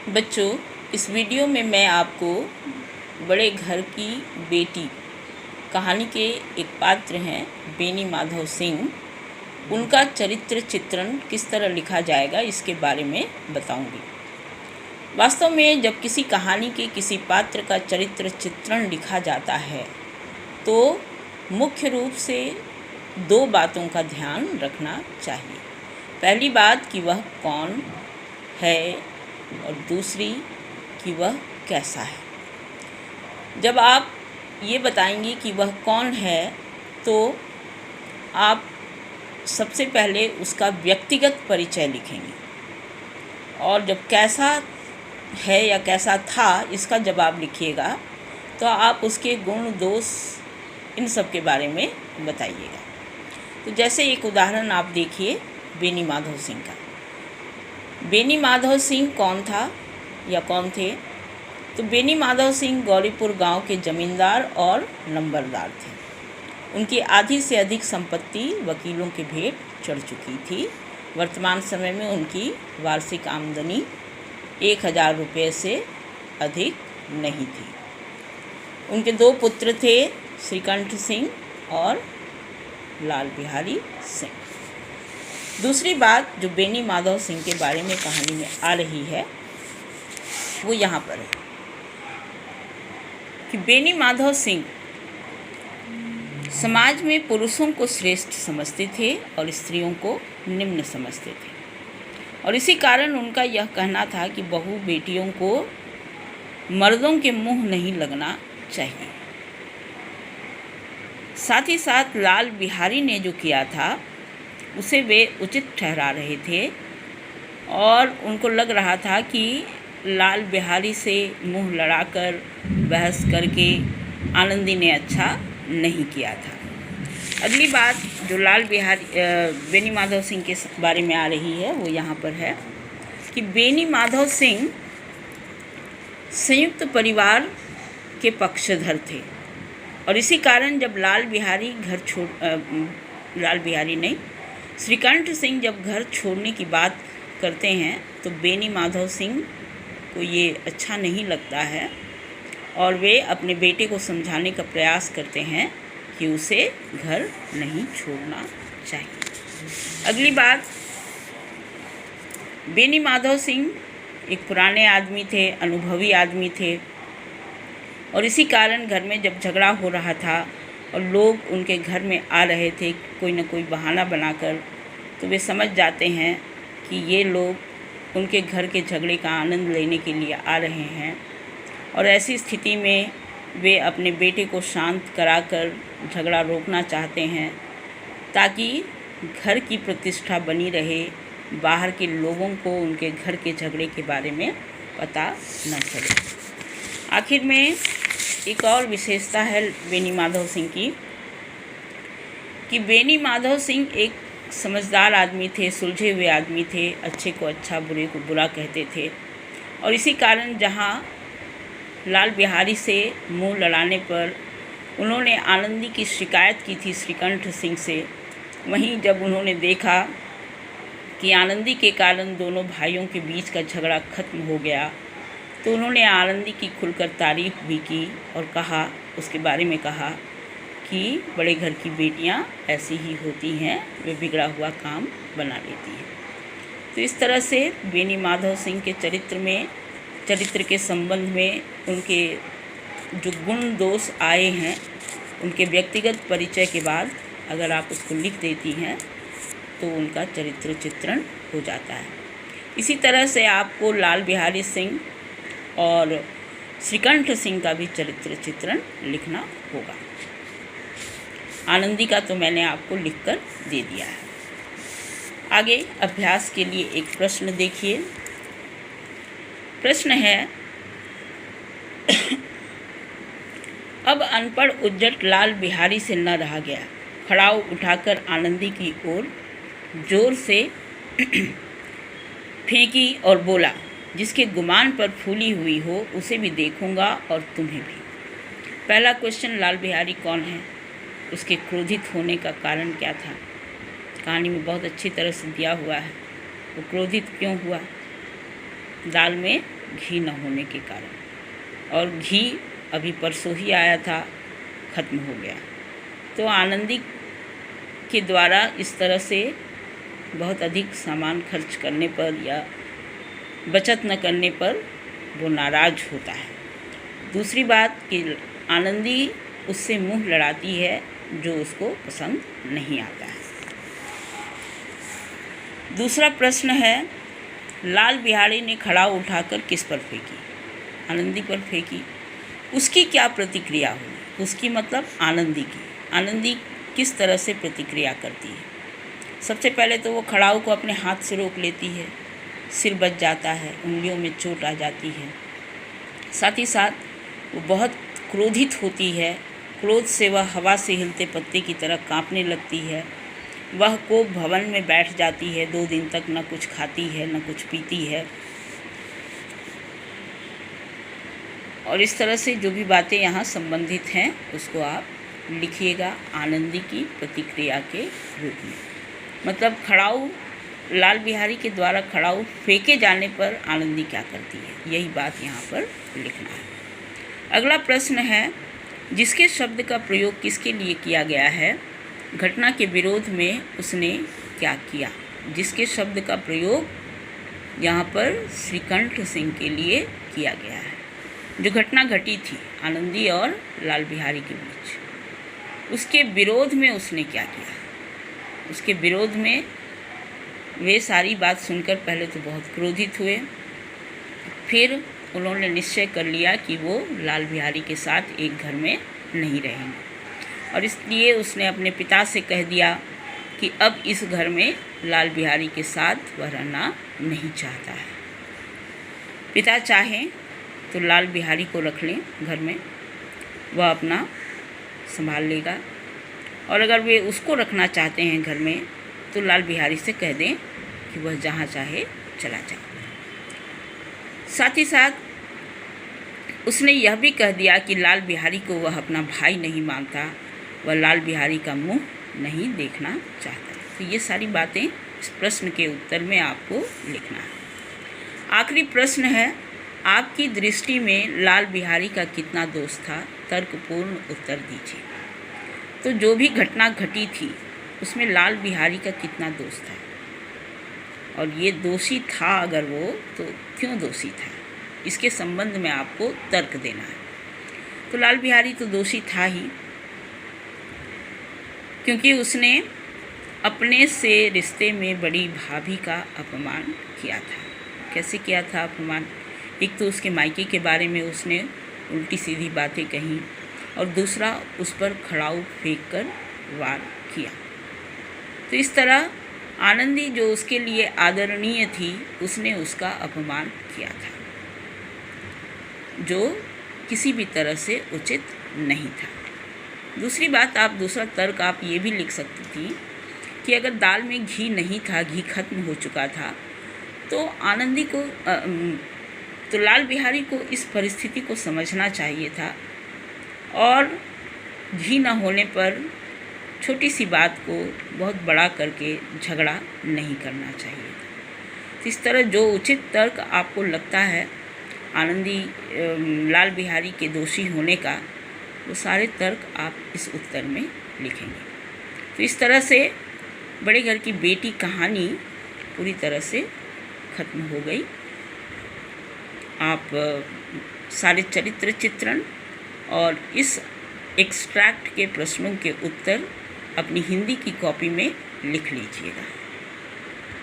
बच्चों, इस वीडियो में मैं आपको बड़े घर की बेटी कहानी के एक पात्र हैं बेनी माधव सिंह, उनका चरित्र चित्रण किस तरह लिखा जाएगा इसके बारे में बताऊंगी। वास्तव में जब किसी कहानी के किसी पात्र का चरित्र चित्रण लिखा जाता है तो मुख्य रूप से दो बातों का ध्यान रखना चाहिए। पहली बात कि वह कौन है और दूसरी कि वह कैसा है। जब आप ये बताएंगी कि वह कौन है तो आप सबसे पहले उसका व्यक्तिगत परिचय लिखेंगे और जब कैसा है या कैसा था इसका जवाब लिखिएगा तो आप उसके गुण दोष इन सब के बारे में बताइएगा। तो जैसे एक उदाहरण आप देखिए बेनी माधव सिंह का। बेनी माधव सिंह कौन था या कौन थे? तो बेनी माधव सिंह गौरीपुर गांव के जमींदार और नंबरदार थे। उनकी आधी से अधिक संपत्ति वकीलों के भेंट चढ़ चुकी थी। वर्तमान समय में उनकी वार्षिक आमदनी 1000 रुपये से अधिक नहीं थी। उनके दो पुत्र थे, श्रीकंठ सिंह और लाल बिहारी सिंह। दूसरी बात जो बेनी माधव सिंह के बारे में कहानी में आ रही है वो यहाँ पर है कि बेनी माधव सिंह समाज में पुरुषों को श्रेष्ठ समझते थे और स्त्रियों को निम्न समझते थे, और इसी कारण उनका यह कहना था कि बहू बेटियों को मर्दों के मुंह नहीं लगना चाहिए। साथ ही साथ लाल बिहारी ने जो किया था उसे वे उचित ठहरा रहे थे और उनको लग रहा था कि लाल बिहारी से मुंह लड़ाकर बहस करके आनंदी ने अच्छा नहीं किया था। अगली बात जो लाल बिहारी बेनी माधव सिंह के बारे में आ रही है वो यहाँ पर है कि बेनी माधव सिंह संयुक्त परिवार के पक्षधर थे, और इसी कारण जब लाल बिहारी नहीं श्रीकंठ सिंह जब घर छोड़ने की बात करते हैं तो बेनी माधव सिंह को ये अच्छा नहीं लगता है और वे अपने बेटे को समझाने का प्रयास करते हैं कि उसे घर नहीं छोड़ना चाहिए। अगली बात, बेनी माधव सिंह एक पुराने आदमी थे, अनुभवी आदमी थे, और इसी कारण घर में जब झगड़ा हो रहा था और लोग उनके घर में आ रहे थे कोई न कोई बहाना बनाकर, तो वे समझ जाते हैं कि ये लोग उनके घर के झगड़े का आनंद लेने के लिए आ रहे हैं, और ऐसी स्थिति में वे अपने बेटे को शांत कराकर झगड़ा रोकना चाहते हैं ताकि घर की प्रतिष्ठा बनी रहे, बाहर के लोगों को उनके घर के झगड़े के बारे में पता न चले। आखिर में एक और विशेषता है बेनी माधव सिंह की कि बेनी माधव सिंह एक समझदार आदमी थे, सुलझे हुए आदमी थे, अच्छे को अच्छा बुरे को बुरा कहते थे, और इसी कारण जहाँ लाल बिहारी से मुंह लड़ाने पर उन्होंने आनंदी की शिकायत की थी श्रीकंठ सिंह से, वहीं जब उन्होंने देखा कि आनंदी के कारण दोनों भाइयों के बीच का झगड़ा खत्म हो गया तो उन्होंने आनंदी की खुलकर तारीफ भी की और कहा, उसके बारे में कहा कि बड़े घर की बेटियां ऐसी ही होती हैं, वे बिगड़ा हुआ काम बना लेती हैं। तो इस तरह से बेनी माधव सिंह के चरित्र के संबंध में उनके जो गुण दोष आए हैं उनके व्यक्तिगत परिचय के बाद अगर आप उसको लिख देती हैं तो उनका चरित्र चित्रण हो जाता है। इसी तरह से आपको लाल बिहारी सिंह और श्रीकंठ सिंह का भी चरित्र चित्रण लिखना होगा। आनंदी का तो मैंने आपको लिखकर दे दिया है। आगे अभ्यास के लिए एक प्रश्न देखिए। प्रश्न है अब अनपढ़ उज्जट लाल बिहारी से न रहा गया, खड़ा उठाकर आनंदी की ओर जोर से फेंकी और बोला, जिसके गुमान पर फूली हुई हो उसे भी देखूंगा और तुम्हें भी। पहला क्वेश्चन, लाल बिहारी कौन है? उसके क्रोधित होने का कारण क्या था? कहानी में बहुत अच्छी तरह से दिया हुआ है। वो क्रोधित क्यों हुआ? दाल में घी न होने के कारण, और घी अभी परसों ही आया था, ख़त्म हो गया। तो आनंदी के द्वारा इस तरह से बहुत अधिक सामान खर्च करने पर या बचत न करने पर वो नाराज़ होता है। दूसरी बात कि आनंदी उससे मुंह लड़ाती है, जो उसको पसंद नहीं आता है। दूसरा प्रश्न है, लाल बिहारी ने खड़ाऊ उठाकर किस पर फेंकी? आनंदी पर फेंकी। उसकी क्या प्रतिक्रिया हुई? उसकी मतलब आनंदी की। आनंदी किस तरह से प्रतिक्रिया करती है? सबसे पहले तो वो खड़ाऊ को अपने हाथ से रोक लेती है, सिर बच जाता है, उंगलियों में चोट आ जाती है। साथ ही साथ वो बहुत क्रोधित होती है। क्रोध से वह हवा से हिलते पत्ते की तरह कांपने लगती है। वह कोप भवन में बैठ जाती है। 2 दिन तक न कुछ खाती है न कुछ पीती है। और इस तरह से जो भी बातें यहाँ संबंधित हैं उसको आप लिखिएगा आनंदी की प्रतिक्रिया के रूप में। मतलब खड़ाऊ, लाल बिहारी के द्वारा खड़ाऊ फेंके जाने पर आनंदी क्या करती है, यही बात यहाँ पर लिखना है। अगला प्रश्न है, जिसके शब्द का प्रयोग किसके लिए किया गया है? घटना के विरोध में उसने क्या किया? जिसके शब्द का प्रयोग यहाँ पर श्रीकंठ सिंह के लिए किया गया है। जो घटना घटी थी आनंदी और लाल बिहारी के बीच, उसके विरोध में उसने क्या किया? उसके विरोध में वे सारी बात सुनकर पहले तो बहुत क्रोधित हुए, फिर उन्होंने निश्चय कर लिया कि वो लाल बिहारी के साथ एक घर में नहीं रहेंगे, और इसलिए उसने अपने पिता से कह दिया कि अब इस घर में लाल बिहारी के साथ वह रहना नहीं चाहता है। पिता चाहें तो लाल बिहारी को रख लें घर में, वह अपना संभाल लेगा, और अगर वे उसको रखना चाहते हैं घर में तो लाल बिहारी से कह दें कि वह जहाँ चाहे चला जाए। साथ ही साथ उसने यह भी कह दिया कि लाल बिहारी को वह अपना भाई नहीं मानता, वह लाल बिहारी का मुंह नहीं देखना चाहता। तो ये सारी बातें इस प्रश्न के उत्तर में आपको लिखना है। आखिरी प्रश्न है, आपकी दृष्टि में लाल बिहारी का कितना दोष था? तर्कपूर्ण उत्तर दीजिए। तो जो भी घटना घटी थी उसमें लाल बिहारी का कितना दोष था, और ये दोषी था अगर वो, तो क्यों दोषी था, इसके संबंध में आपको तर्क देना है। तो लाल बिहारी तो दोषी था ही, क्योंकि उसने अपने से रिश्ते में बड़ी भाभी का अपमान किया था। कैसे किया था अपमान? एक तो उसके मायके के बारे में उसने उल्टी सीधी बातें कहीं, और दूसरा उस पर खड़ाऊ फेंक कर वार किया। तो इस तरह आनंदी जो उसके लिए आदरणीय थी, उसने उसका अपमान किया था, जो किसी भी तरह से उचित नहीं था। दूसरी बात, आप दूसरा तर्क आप ये भी लिख सकती थी कि अगर दाल में घी नहीं था, घी खत्म हो चुका था, तो आनंदी को तो लाल बिहारी को इस परिस्थिति को समझना चाहिए था, और घी न होने पर छोटी सी बात को बहुत बड़ा करके झगड़ा नहीं करना चाहिए था। इस तरह जो उचित तर्क आपको लगता है आनंदी लाल बिहारी के दोषी होने का, वो सारे तर्क आप इस उत्तर में लिखेंगे। तो इस तरह से बड़े घर की बेटी कहानी पूरी तरह से ख़त्म हो गई। आप सारे चरित्र चित्रण और इस एक्सट्रैक्ट के प्रश्नों के उत्तर अपनी हिंदी की कॉपी में लिख लीजिएगा।